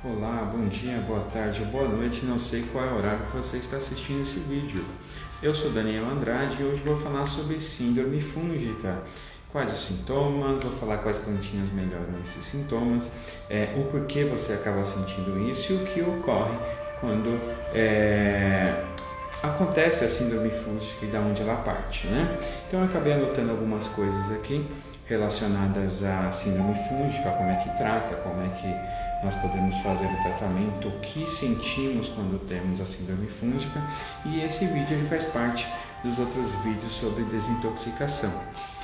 Olá, bom dia, boa tarde, boa noite, não sei qual é o horário que você está assistindo esse vídeo. Eu sou Daniel Andrade e hoje vou falar sobre síndrome fúngica. Quais os sintomas, vou falar quais plantinhas melhoram esses sintomas, o porquê você acaba sentindo isso e o que ocorre quando acontece a síndrome fúngica e da onde ela parte, né? Então eu acabei anotando algumas coisas aqui relacionadas à síndrome fúngica, como é que trata, como é que nós podemos fazer o tratamento, o que sentimos quando temos a síndrome fúngica, e esse vídeo ele faz parte dos outros vídeos sobre desintoxicação,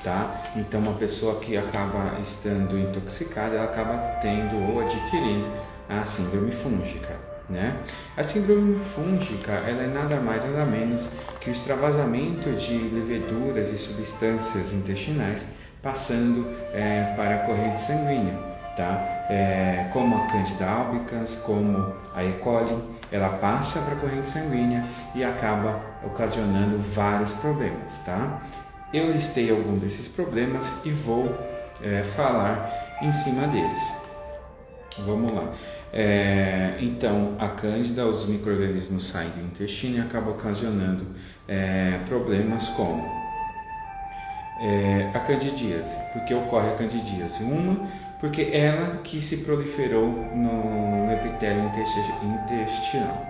tá? Então uma pessoa que acaba estando intoxicada, ela acaba tendo ou adquirindo a síndrome fúngica, né? A síndrome fúngica ela é nada mais nada menos que o extravasamento de leveduras e substâncias intestinais passando para a corrente sanguínea, tá? Como a Candida albicans, como a E. coli, ela passa para a corrente sanguínea e acaba ocasionando vários problemas, tá? Eu listei alguns desses problemas e vou falar em cima deles. Vamos lá. Então, a Cândida, os micro-organismos saem do intestino e acabam ocasionando problemas como a candidíase. Por que ocorre a candidíase? Porque ela que se proliferou no epitélio intestinal.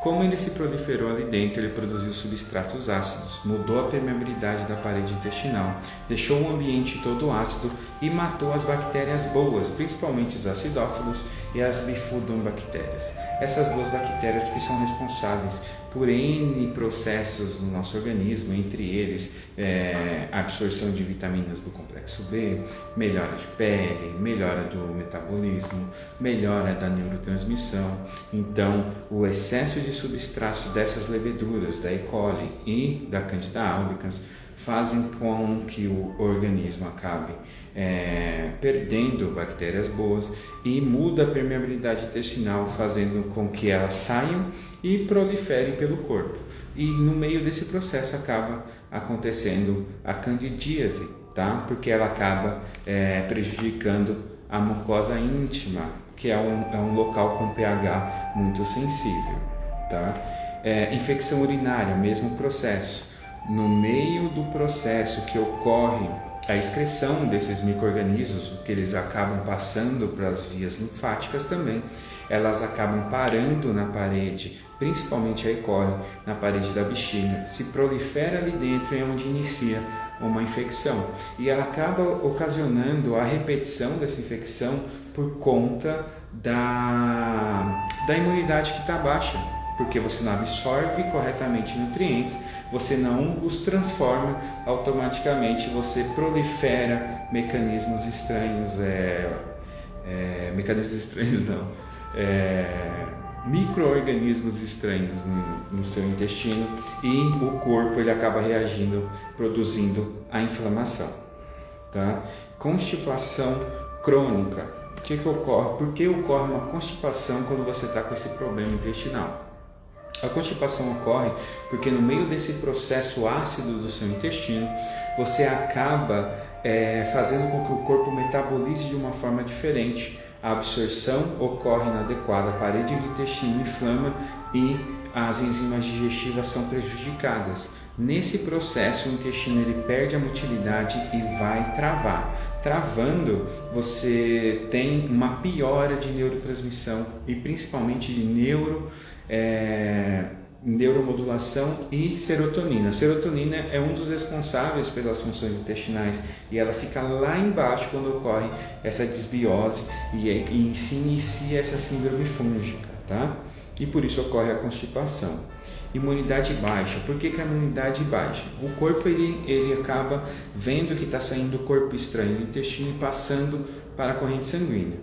Como ele se proliferou ali dentro, ele produziu substratos ácidos, mudou a permeabilidade da parede intestinal, deixou o ambiente todo ácido e matou as bactérias boas, principalmente os acidófilos e as bifidobactérias. Essas duas bactérias que são responsáveis por N processos no nosso organismo, entre eles a absorção de vitaminas do complexo B, melhora de pele, melhora do metabolismo, melhora da neurotransmissão. Então, o excesso de substratos dessas leveduras, da E. coli e da Candida albicans, fazem com que o organismo acabe perdendo bactérias boas e muda a permeabilidade intestinal, fazendo com que elas saiam e proliferem pelo corpo. E no meio desse processo acaba acontecendo a candidíase, tá? Porque ela acaba prejudicando a mucosa íntima, que é um local com pH muito sensível, tá? Infecção urinária, mesmo processo. No meio do processo que ocorre a excreção desses micro-organismos, que eles acabam passando para as vias linfáticas também, elas acabam parando na parede, principalmente a E. coli, na parede da bexiga, se prolifera ali dentro e é onde inicia uma infecção. E ela acaba ocasionando a repetição dessa infecção por conta da imunidade que está baixa, porque você não absorve corretamente nutrientes, você não os transforma, automaticamente você prolifera mecanismos estranhos, micro-organismos estranhos no seu intestino, e o corpo ele acaba reagindo, produzindo a inflamação, tá? Constipação crônica. O que ocorre? Por que ocorre uma constipação quando você está com esse problema intestinal? A constipação ocorre porque no meio desse processo ácido do seu intestino, você acaba fazendo com que o corpo metabolize de uma forma diferente. A absorção ocorre inadequada, a parede do intestino inflama e as enzimas digestivas são prejudicadas. Nesse processo, o intestino ele perde a motilidade e vai travar. Travando, você tem uma piora de neurotransmissão e principalmente de neuromodulação e serotonina. A serotonina é um dos responsáveis pelas funções intestinais e ela fica lá embaixo quando ocorre essa desbiose e se inicia essa síndrome fúngica, tá? E por isso ocorre a constipação. Imunidade baixa. Por que a imunidade baixa? O corpo ele acaba vendo que está saindo do corpo estranho do intestino e passando para a corrente sanguínea.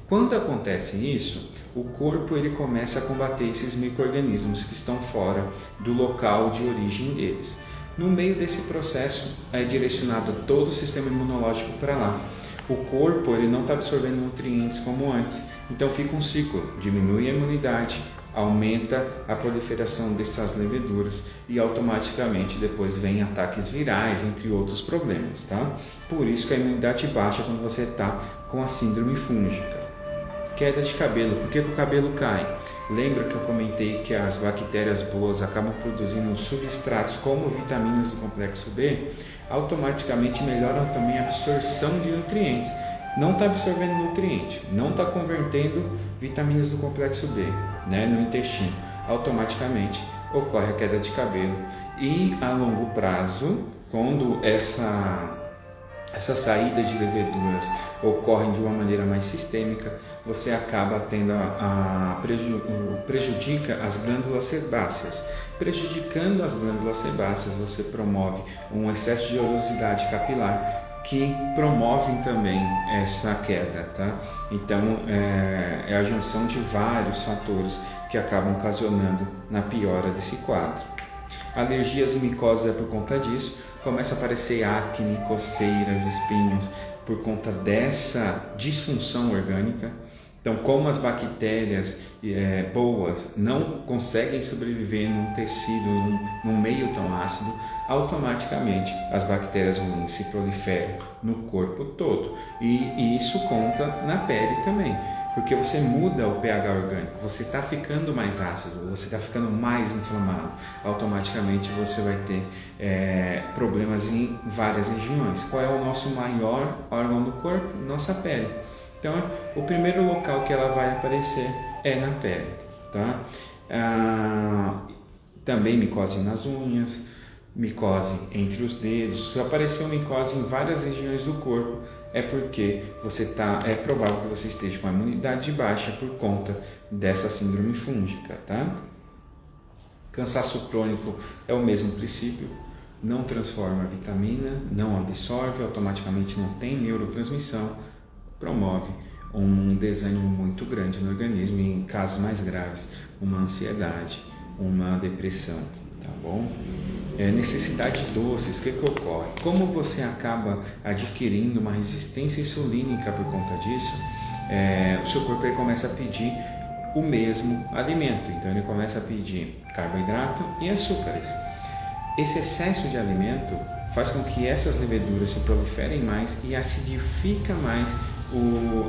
Quando acontece isso, o corpo ele começa a combater esses micro-organismos que estão fora do local de origem deles. No meio desse processo é direcionado todo o sistema imunológico para lá. O corpo ele não está absorvendo nutrientes como antes, então fica um ciclo, diminui a imunidade, aumenta a proliferação dessas leveduras e automaticamente depois vem ataques virais, entre outros problemas, tá? Por isso que a imunidade baixa quando você está com a síndrome fúngica. Queda de cabelo. Por que o cabelo cai? Lembra que eu comentei que as bactérias boas acabam produzindo substratos como vitaminas do complexo B? Automaticamente melhoram também a absorção de nutrientes. Não está absorvendo nutriente, não está convertendo vitaminas do complexo B, né, no intestino. Automaticamente ocorre a queda de cabelo. E a longo prazo, quando essa saída de leveduras ocorre de uma maneira mais sistêmica, você acaba tendo prejudica as glândulas sebáceas. Prejudicando as glândulas sebáceas, você promove um excesso de oleosidade capilar, que promovem também essa queda, tá? Então, é a junção de vários fatores que acabam ocasionando na piora desse quadro. Alergias e micoses é por conta disso. Começa a aparecer acne, coceiras, espinhos por conta dessa disfunção orgânica. Então, como as bactérias boas não conseguem sobreviver num tecido, num meio tão ácido, automaticamente as bactérias ruins se proliferam no corpo todo. E isso conta na pele também, porque você muda o pH orgânico, você está ficando mais ácido, você está ficando mais inflamado. Automaticamente você vai ter problemas em várias regiões. Qual é o nosso maior órgão do corpo? Nossa pele. Então, o primeiro local que ela vai aparecer é na pele, tá? Também micose nas unhas, micose entre os dedos. Se apareceu micose em várias regiões do corpo, é porque é provável que você esteja com a imunidade baixa por conta dessa síndrome fúngica, tá? Cansaço crônico é o mesmo princípio. Não transforma a vitamina, não absorve, automaticamente não tem neurotransmissão, promove um desânimo muito grande no organismo e, em casos mais graves, uma ansiedade, uma depressão, tá bom? Necessidade de doces, o que ocorre? Como você acaba adquirindo uma resistência insulínica por conta disso, o seu corpo começa a pedir o mesmo alimento, então ele começa a pedir carboidrato e açúcares. Esse excesso de alimento faz com que essas leveduras se proliferem mais e acidifica mais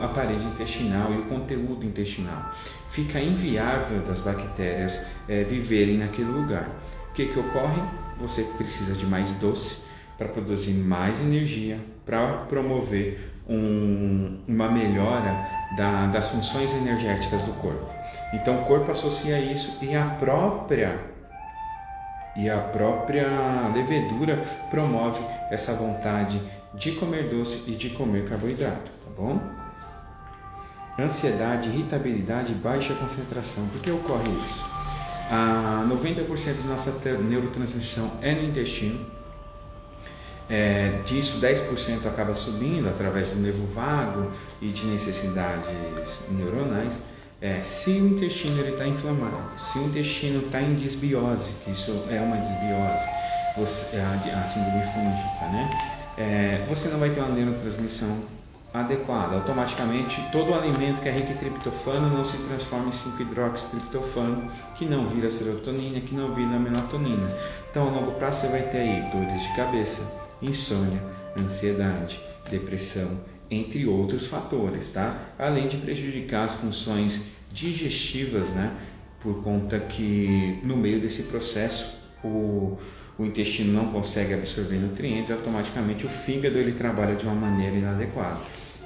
a parede intestinal e o conteúdo intestinal. Fica inviável das bactérias viverem naquele lugar. O que ocorre? Você precisa de mais doce para produzir mais energia, para promover uma melhora das funções energéticas do corpo. Então o corpo associa isso e a própria levedura promove essa vontade de comer doce e de comer carboidrato, tá bom? Ansiedade, irritabilidade, baixa concentração. Por que ocorre isso? 90% da nossa neurotransmissão é no intestino. Disso 10% acaba subindo através do nervo vago e de necessidades neuronais. Se o intestino está inflamado, se o intestino está em desbiose, que isso é uma desbiose, a síndrome fúngica, né? Você não vai ter uma neurotransmissão adequada. Automaticamente, todo o alimento que é rico em triptofano não se transforma em 5-hidroxitriptofano, que não vira serotonina, que não vira melatonina. Então, a longo prazo, você vai ter aí dores de cabeça, insônia, ansiedade, depressão, entre outros fatores, tá? Além de prejudicar as funções digestivas, né? Por conta que no meio desse processo o intestino não consegue absorver nutrientes, automaticamente o fígado ele trabalha de uma maneira inadequada.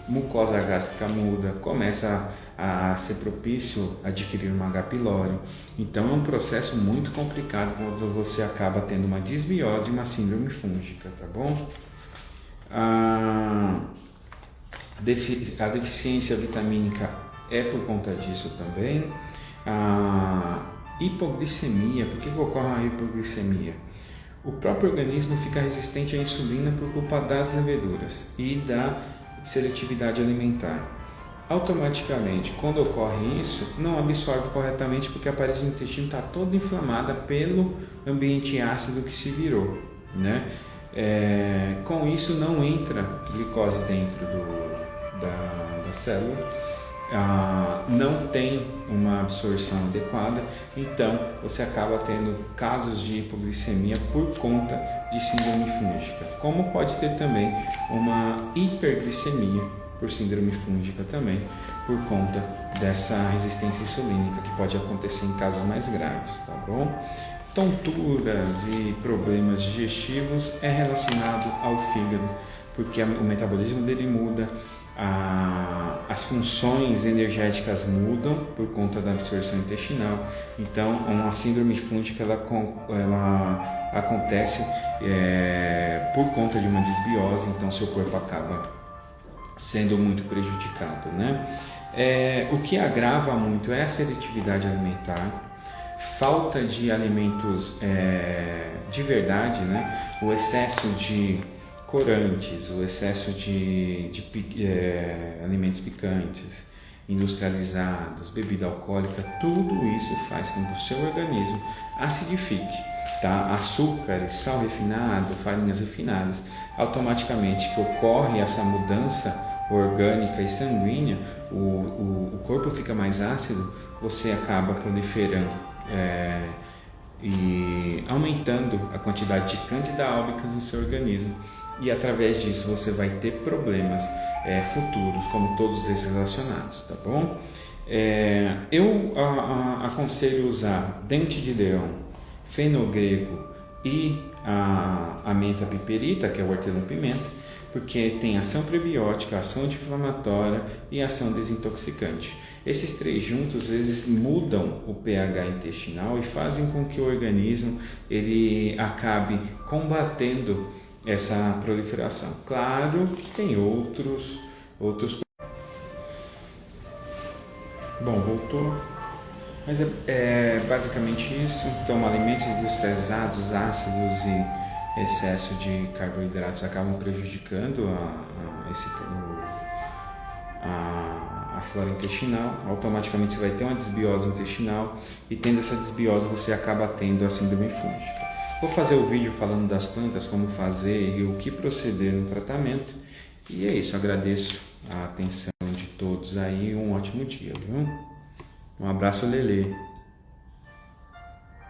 Mucosa gástrica muda, começa a ser propício a adquirir uma H. pylori. Então é um processo muito complicado quando você acaba tendo uma desbiose e uma síndrome fúngica, tá bom? A deficiência vitamínica é por conta disso também. A hipoglicemia, por que ocorre a hipoglicemia? O próprio organismo fica resistente à insulina por culpa das leveduras e da seletividade alimentar. Automaticamente, quando ocorre isso, não absorve corretamente porque a parede do intestino está toda inflamada pelo ambiente ácido que se virou, né? Com isso não entra glicose dentro da célula, não tem uma absorção adequada, então você acaba tendo casos de hipoglicemia por conta de síndrome fúngica, como pode ter também uma hiperglicemia por síndrome fúngica também, por conta dessa resistência insulínica que pode acontecer em casos mais graves, tá bom? Tonturas e problemas digestivos é relacionado ao fígado, porque o metabolismo dele muda, as funções energéticas mudam por conta da absorção intestinal. Então, uma síndrome fúngica ela acontece por conta de uma desbiose, então seu corpo acaba sendo muito prejudicado, né? O que agrava muito é a seletividade alimentar, falta de alimentos de verdade, né? O excesso de corantes, o excesso de alimentos picantes, industrializados, bebida alcoólica, tudo isso faz com que o seu organismo acidifique, tá? Açúcares, sal refinado, farinhas refinadas, automaticamente que ocorre essa mudança orgânica e sanguínea, o corpo fica mais ácido, você acaba proliferando e aumentando a quantidade de cândida albicans no seu organismo, e através disso você vai ter problemas futuros, como todos esses relacionados, tá bom? Eu aconselho usar dente de leão, fenogrego e a menta piperita, que é o hortelã-pimenta, porque tem ação prebiótica, ação anti-inflamatória e ação desintoxicante. Esses três juntos, eles mudam o pH intestinal e fazem com que o organismo ele acabe combatendo essa proliferação. Claro que tem outros. Bom, voltou. Mas é basicamente isso. Então, alimentos industrializados, ácidos e excesso de carboidratos acabam prejudicando a flora intestinal. Automaticamente você vai ter uma desbiose intestinal, e tendo essa desbiose você acaba tendo a síndrome fúngica. Vou fazer o vídeo falando das plantas, como fazer e o que proceder no tratamento. E é isso, agradeço a atenção de todos aí, um ótimo dia, viu? Um abraço, Lelê.